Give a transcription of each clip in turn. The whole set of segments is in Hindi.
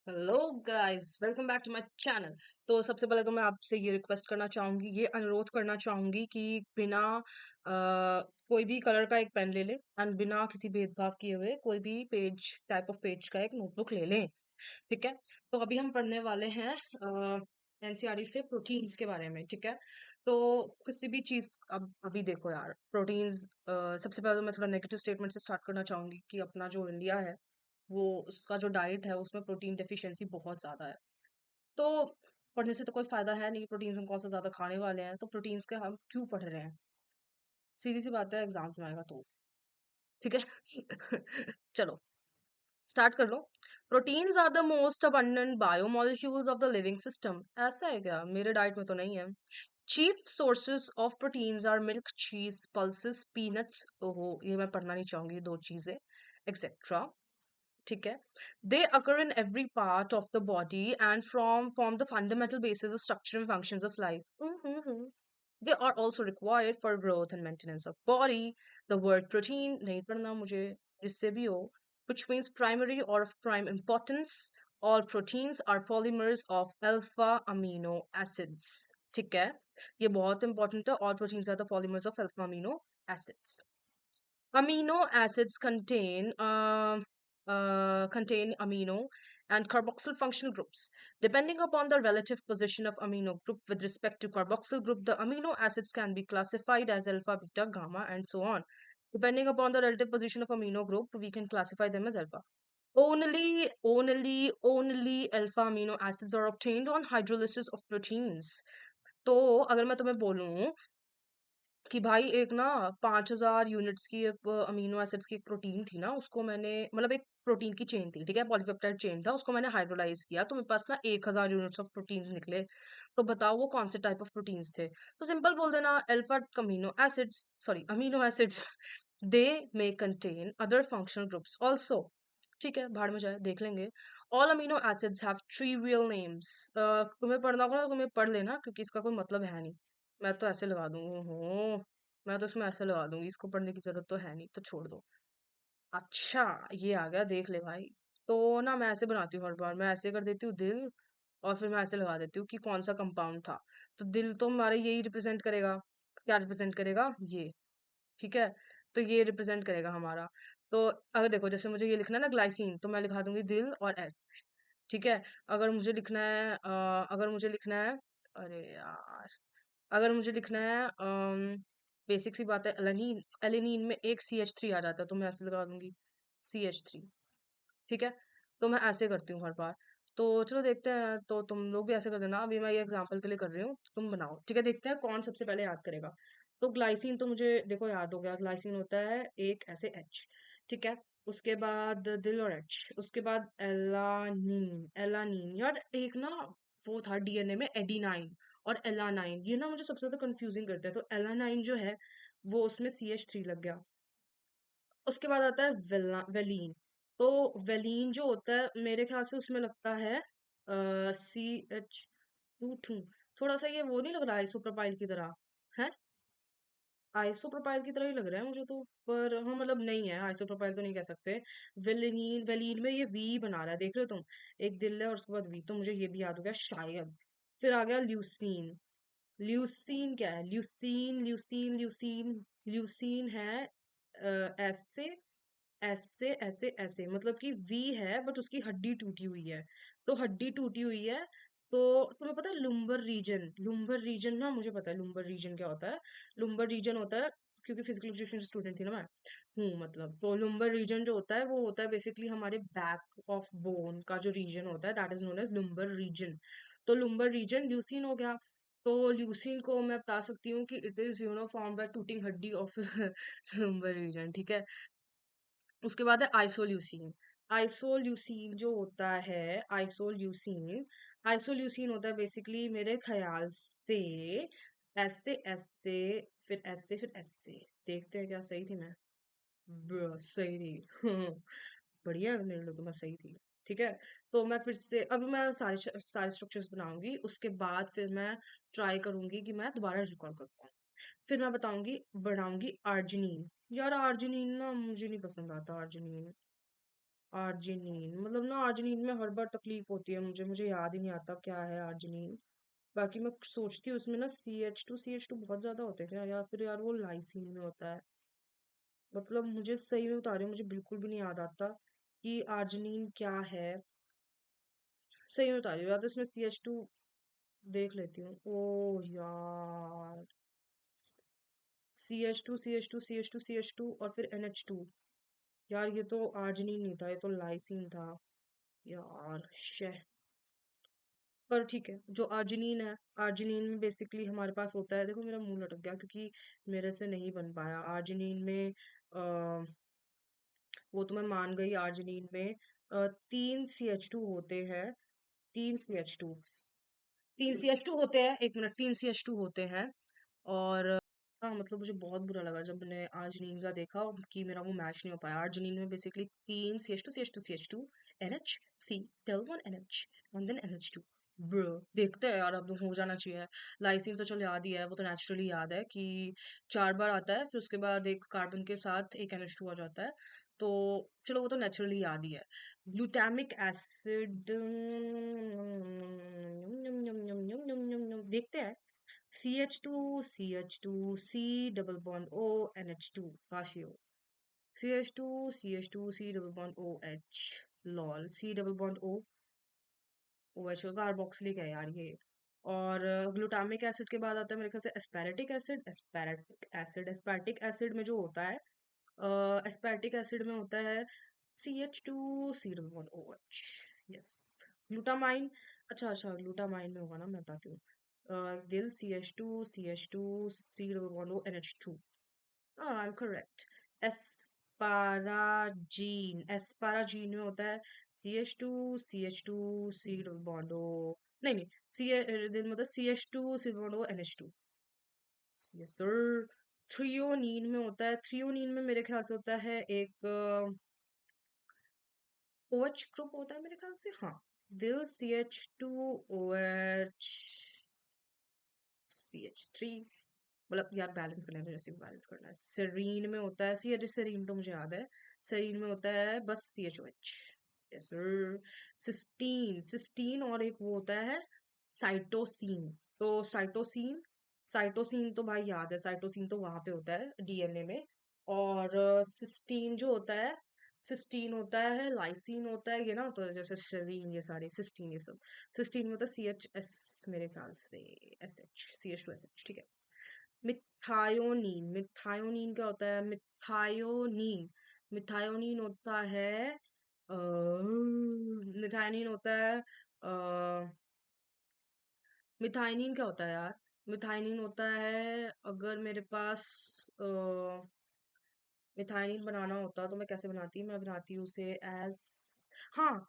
Hello guys, welcome back to my channel. तो सबसे पहले तो मैं आपसे ये रिक्वेस्ट करना चाहूंगी, ये अनुरोध करना चाहूंगी कि बिना कोई भी कलर का एक पेन ले ले एंड बिना किसी भेदभाव किए हुए कोई भी पेज टाइप ऑफ पेज का एक नोटबुक ले लें। ठीक है। तो अभी हम पढ़ने वाले हैं एनसीईआरटी से प्रोटीन्स के बारे में। ठीक है। तो किसी भी चीज, अब अभी देखो यार, प्रोटीन्स, सबसे पहले तो मैं थोड़ा नेगेटिव स्टेटमेंट से स्टार्ट करना चाहूंगी कि अपना जो इंडिया है, वो उसका जो डाइट है उसमें प्रोटीन डेफिशिएंसी बहुत ज्यादा है। तो पढ़ने से तो कोई फायदा है नहीं, प्रोटीन्स हम कौन सा ज्यादा खाने वाले हैं, तो प्रोटीन्स के हम क्यों पढ़ रहे हैं? सीधी सी बात है, एग्जाम्स में आएगा तो। ठीक है। चलो स्टार्ट कर लो। Proteins are the most abundant biomolecules of the living system. ऐसा है क्या? मेरे डाइट में तो नहीं है। Chief sources of proteins are milk, cheese, pulses, peanuts. ओहो, ये मैं पढ़ना नहीं चाहूंगी, दो चीजें, एक्सेट्रा। ठीक है। दे occur in every part of the body and from form the fundamental basis of structure and functions of life. They are also required for growth and maintenance of body. The word protein नहीं पढ़ना मुझे, जिससे भी हो, which means primary or of prime importance. All proteins are polymers of alpha amino acids. ठीक है। ये बहुत इंपॉर्टेंट है। All proteins are the polymers of alpha amino acids. Amino acids contain amino and carboxyl functional groups. Depending upon the relative position of amino group with respect to carboxyl group, the amino acids can be classified as alpha, beta, gamma, and so on. Depending upon the relative position of amino group, we can classify them as alpha. Only alpha amino acids are obtained on hydrolysis of proteins. तो अगर मैं तुम्हें बोलूं कि भाई एक ना 5,000 यूनिट्स की एक अमीनो एसिड्स की एक प्रोटीन थी ना, उसको मैंने, मतलब एक प्रोटीन की चेन थी, ठीक है, पॉलीपेप्टाइड चेन था, उसको मैंने हाइड्रोलाइज किया तो मेरे पास ना 1,000 यूनिट्स ऑफ प्रोटीन्स निकले। तो बताओ वो कौन से टाइप ऑफ प्रोटीन्स थे? तो सिंपल बोल देना, alpha amino acids, sorry amino acids. They may contain other functional groups also. ठीक है, भाड़ में जाए, देख लेंगे। All amino acids have trivial names. तुम्हें पढ़ना होगा ना, तुम्हें पढ़ लेना, क्योंकि इसका कोई मतलब है नहीं। मैं तो ऐसे लगा दूँ, ओहो! मैं तो इसमें ऐसे लगा दूँगी, इसको पढ़ने की ज़रूरत तो है नहीं, तो छोड़ दो। अच्छा, ये आ गया, देख ले भाई। तो ना मैं ऐसे बनाती हूँ हर बार, मैं ऐसे कर देती हूँ दिल, और फिर मैं ऐसे लगा देती हूँ कि कौन-सा कंपाउंड था। तो दिल तो हमारा यही रिप्रेज़ेंट करेगा। क्या रिप्रेज़ेंट करेगा? ये, ठीक है? तो ये रिप्रेज़ेंट करेगा हमारा। तो अगर देखो, जैसे मुझे ये लिखना है ना ग्लाइसिन, तो मैं लिखा दूँगी दिल और एच, ठीक है? अगर मुझे लिखना है, अरे यार! अगर मुझे लिखना है, बेसिक सी बात है, एलेनीन, एलेनीन में एक CH3 आ जाता है, तो मैं ऐसे लगा दूंगी CH3। ठीक है। तो मैं ऐसे करती हूँ हर बार। तो चलो देखते हैं, तो तुम लोग भी ऐसे कर देना। अभी मैं ये एग्जांपल के लिए कर रही हूँ, तुम बनाओ। ठीक है, देखते हैं कौन सबसे पहले याद करेगा। तो ग्लाइसिन तो मुझे देखो याद हो गया, ग्लाइसिन होता है एक ऐसे H। ठीक है। उसके बाद दिल और H, उसके बाद एलानीन। एलानीन यार, एक ना वो था डीएनए में एडिनाइन और एलानाइन, ये ना मुझे सबसे ज्यादा कंफ्यूजिंग करता है। तो एलानाइन जो है, वो उसमें CH3 लग गया। उसके बाद आता है वेलीन। तो वेलीन जो होता है, मेरे ख्याल से उसमें लगता है CH2 थोड़ा सा ये वो नहीं लग रहा आइसोप्रोपाइल की तरह? है, आइसोप्रोपाइल की तरह ही लग रहा है मुझे तो। पर हाँ, मतलब नहीं है, आइसोप्रोपाइल तो नहीं कह सकते। वेलिन, वेलिन में ये वी बना रहा है, देख रहे हो तुम? एक दिल है और उसके बाद वी, तो मुझे ये भी याद हो गया शायद। फिर आ गया ल्यूसीन। ल्यूसीन क्या है? ल्यूसीन, ल्यूसीन, ल्यूसीन, ल्यूसीन है ऐसे, ऐसे, ऐसे, ऐसे, मतलब कि वी है बट उसकी हड्डी टूटी हुई है। तो हड्डी टूटी हुई है। तो तुम्हें पता है लुम्बर रीजन? लुम्बर रीजन ना, मुझे पता है लुम्बर रीजन क्या होता है। लुम्बर रीजन होता है, क्योंकि फिजिकल एजुकेशन स्टूडेंट थी ना मैं, हूँ मतलब। तो लुम्बर रीजन जो होता है, वो होता है बेसिकली हमारे बैक ऑफ बोन का जो रीजन होता है, that is known as lumbar region. तो लुम्बर रीजन ल्यूसीन हो गया। तो ल्यूसीन को मैं बता सकती हूँ कि it is form by tooting हड्डी ऑफ लुम्बर रीजन। ठीक है। उसके बाद है आइसोल्यूसिन। आइसोल्यूसिन जो होता है, आइसोल्यूसिन, आइसोल्यूसिन होता है बेसिकली मेरे ख्याल से ऐसे ऐसे, फिर ऐसे, फिर ऐसे। देखते हैं क्या सही थी मैं? सही थी। बढ़िया है, मेरे लिए तो मैं सही थी। ठीक है। तो मैं फिर से, अभी मैं सारे सारे स्ट्रक्चर्स बनाऊंगी, उसके बाद फिर मैं ट्राई करूंगी कि मैं दोबारा रिकॉल कर पाऊँ। फिर मैं बताऊंगी, बढ़ाऊंगी आर्जिनिन। यार आर्जिनिन ना मुझे नहीं पसंद आता, आर्जिनिन। आर्जिनिन, मतलब ना आर्जिनिन में हर बार तकलीफ होती है मुझे, मुझे याद ही नहीं आता क्या है आर्जिनिन। बाकी मैं सोचती हूँ उसमें ना सी एच टू बहुत ज्यादा होते हैं क्या, या फिर यार वो लाइसिन में होता है। मतलब मुझे सही में बता रही हूँ, मुझे बिल्कुल भी नहीं याद आता कि आर्जिनिन क्या है। सही में बता रही हूँ, या तो इसमें सी एच टू देख लेती हूँ। ओ यार, सी एच टू और फिर NH2। यार ये तो आर्जिनिन नहीं था, ये तो लाइसिन था। यार शे। पर ठीक है, जो आर्जिनिन है, आर्जिनिन में बेसिकली हमारे पास होता है, देखो मेरा मुंह लटक गया क्योंकि मेरे से नहीं बन पाया आर्जिनिन में। आ, वो तो मैं मान गई, आर्जिनिन में 3 CH2 होते हैं। 3 CH2, 3 CH2 होते हैं, एक मिनट, 3 CH2 होते हैं। और हाँ, मतलब मुझे बहुत बुरा लगा जब मैंने आर्जिनिन का देखा कि मेरा वो मैच नहीं हो पाया। आर्जिनिन में basically 3 CH2, NH, and then NH2। Bro, देखते हैं यार, अब तो हो जाना चाहिए। लाइसिन तो चलो याद ही है, वो तो नेचुरली याद है कि 4 बार आता है, फिर उसके बाद एक कार्बन के साथ एक NH2 आ जाता है। तो चलो वो तो नेचुरली याद ही है। ग्लूटामिक एसिड, देखते हैं। CH2, CH2, C double bond O NH2 ratio। CH2, C double bond OH, lol, C double bond OH carboxylic है यार ये। और ग्लूटामिक एसिड के बाद आता है मेरे ख्याल से एस्पेरेटिक एसिड। एस्पेरेटिक एसिड में जो होता है, एस्पेरेटिक एसिड में होता है CH2, C double bond OH। Yes. Glutamine, अच्छा अच्छा, ग्लूटामाइन में होगा ना, मैं बताती हूँ। दिल CH2, C double bond O NH2। हाँ, आई एम करेक्ट। एस्पाराजीन में होता है CH2, C double bond O, नहीं नहीं, सी दिन मतलब CH2, C double bond O NH2। Yes sir. Threonine में होता है, थ्रियोनीन में मेरे ख्याल से होता है एक OH ग्रुप होता है मेरे ख्याल से, हाँ। दिल CH2OH, CH3। मतलब यार बैलेंस करना है तो जैसे बैलेंस करना है। सेरीन में होता है, सी सेरीन तो मुझे याद है। सेरीन में होता है बस CHOH। Yes sir. Cysteine, cysteine और एक वो होता है साइटोसिन। तो साइटोसिन, साइटोसिन तो भाई याद है, साइटोसिन तो वहां पे होता है DNA में। और सिस्टीन जो होता है, सिस्टीन होता है, लाइसिन होता है, ये ना, तो जैसे सेरीन, ये सारे सिस्टीन, ये सब। सिस्टीन में होता है CHS मेरे ख्याल से, SH, CH2SH, ठीक है। मिथायोनीन, मिथायोनीन क्या होता है? मिथायोनीन, मिथायोनीन होता है मिथायोनीन होता है मिथाइनिन क्या होता है यार? मिथाइनिन होता है, अगर मेरे पास मिथाइनिन बनाना होता तो मैं कैसे बनाती? मैं बनाती हूँ उसे एज, हाँ,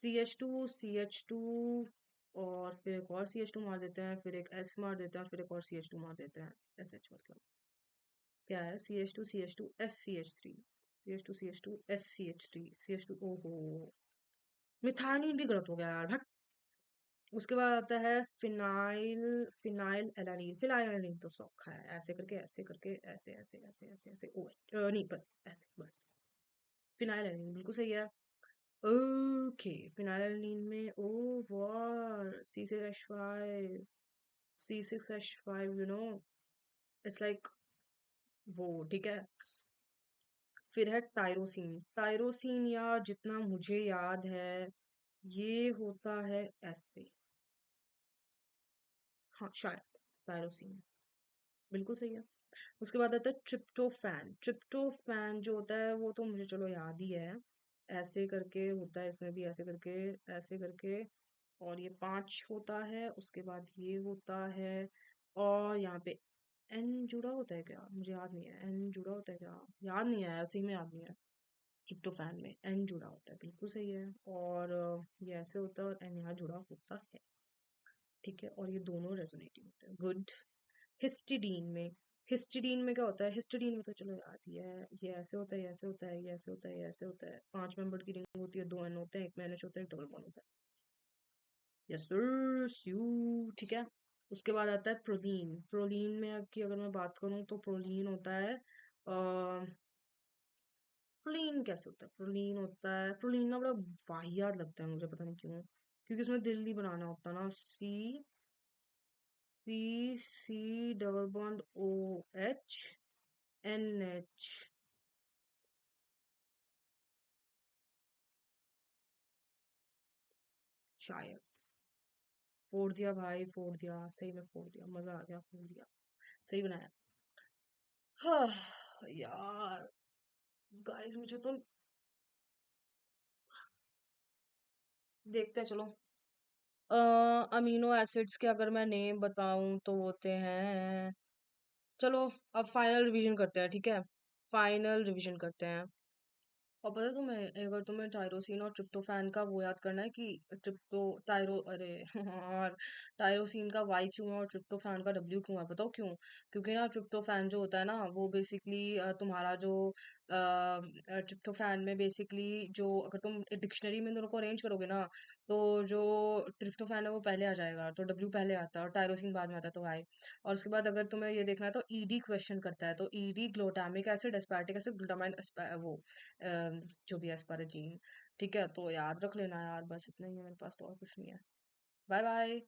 CH2, और फिर एक और CH2 मार देते हैं, फिर एक S मार देते हैं, फिर एक और CH2 मार देते हैं। SH मतलब क्या है? CH2, CH2, SCH3, CH2, CH2, SCH3, CH2, ओहो, मिथाइलिन भी गलत हो गया यार, भट। उसके बाद आता है phenyl, phenyl alanine, phenyl alanine तो सौखा है, ऐसे करके, ऐसे करके, ऐसे ऐसे ऐसे ऐसे ऐसे, ओ नहीं, बस ऐसे, बस। फिनाइल एलानीन बिल्कुल सही है। ओके, फिनाइल एलानीन में, ओ वाह, C6H5, C6H5, इट्स लाइक वो, ठीक है। फिर है टायरोसिन, टायरोसिन यार जितना मुझे याद है ये होता है ऐसे, हाँ शायद टायरोसिन, बिल्कुल सही है। उसके बाद आता है ट्रिप्टोफैन, ट्रिप्टोफैन जो होता है वो तो मुझे चलो याद ही है, ऐसे करके होता है, इसमें भी ऐसे करके, ऐसे करके, और ये 5 होता है, उसके बाद ये होता है, और यहाँ पे एन जुड़ा होता है क्या? मुझे याद नहीं है, एन जुड़ा होता है क्या, याद नहीं है, ऐसे ही में याद नहीं है। ट्रिप्टोफैन में एन जुड़ा होता है, बिल्कुल सही है। और ये ऐसे होता है और एन यहाँ जुड़ा होता है, ठीक है, और ये दोनों रेजोनेटिंग होते हैं, गुड। हिस्टिडीन में, हिस्टिडीन में क्या होता है? हिस्टिडीन में तो चलो याद ही है, ये ऐसे होता है, ये ऐसे होता है, ये ऐसे होता है, ये ऐसे होता है, 5 मेंबर की रिंग होती है, 2 N होते हैं, एक में NH होता है, एक डबल बॉन्ड होता है। यस सर, यू, ठीक है। उसके बाद आता है प्रोलीन, प्रोलीन में की अगर मैं बात करूँ तो प्रोलीन होता है प्रोलीन कैसे होता है? प्रोलीन होता है, प्रोलीन ना बड़ा वाहियात लगता है मुझे, पता नहीं क्यों, क्योंकि इसमें दिल नहीं बनाना होता ना। C, P, C double bond O, H, N H, शायद। फोड़ दिया भाई, फोड़ दिया, सही में फोड़ दिया, मजा आ गया, फोड़ दिया, सही बनाया। हाँ यार, गाइस मुझे तो देखते हैं चलो। अमीनो एसिड्स के अगर मैं नेम बताऊं तो होते हैं, चलो अब फाइनल रिवीजन करते हैं, ठीक है? फाइनल रिवीजन करते हैं। और पता है तुम्हें, अगर तुम्हें टायरोसिन और ट्रिप्टोफैन का वो याद करना है कि ट्रिप्टो टायरो अरे यार, टायरोसिन का वाई क्यों है और ट्रिप्टोफैन का डब्ल्यू क्यों है, बताओ क्यों? क्योंकि ना ट्रिप्टोफैन जो होता है ना वो बेसिकली तुम्हारा जो ट्रिप्टोफैन में बेसिकली जो, अगर तुम डिक्शनरी में दोनों को अरेंज करोगे ना, तो जो ट्रिप्टोफैन है वो पहले आ जाएगा, तो डब्ल्यू पहले आता है और टायरोसिन बाद में आता है, तो वाई। और उसके बाद अगर तुम्हें ये देखना है तो ईडी क्वेश्चन करता है, तो ED glutamic acid, aspartic acid, glutamine, वो जो भी एस्पाराजीन। ठीक है, तो याद रख लेना यार, बस इतना ही है मेरे पास, तो और कुछ नहीं है। Bye bye.